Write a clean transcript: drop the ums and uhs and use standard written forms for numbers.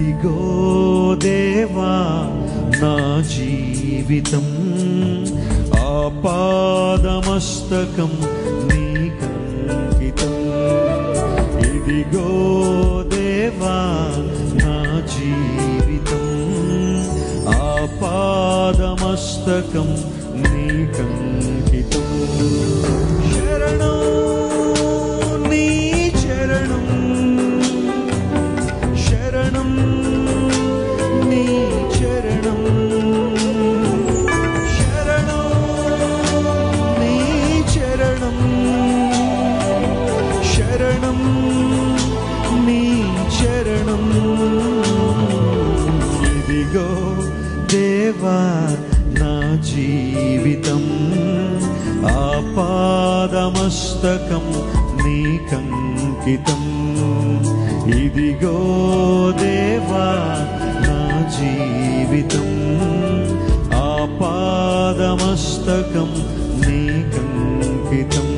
ఇదిగో దేవా నా జీవితం ఆపాదమస్తకం నీకంకితం. ఇదిగో దేవా నా జీవితం ఆపాదమస్తకం నీకంకితం. శరణం నీ చరణం, శరణం నీ చరణం, శరణం నీ చరణం, శరణం నీ చరణం. ఇదిగో దేవా నా జీవితం ఆపాదమస్తకం నీకంకితం. ఇదిగో దేవా నా జీవితం ఆపాదమస్తకం నీకంకితం.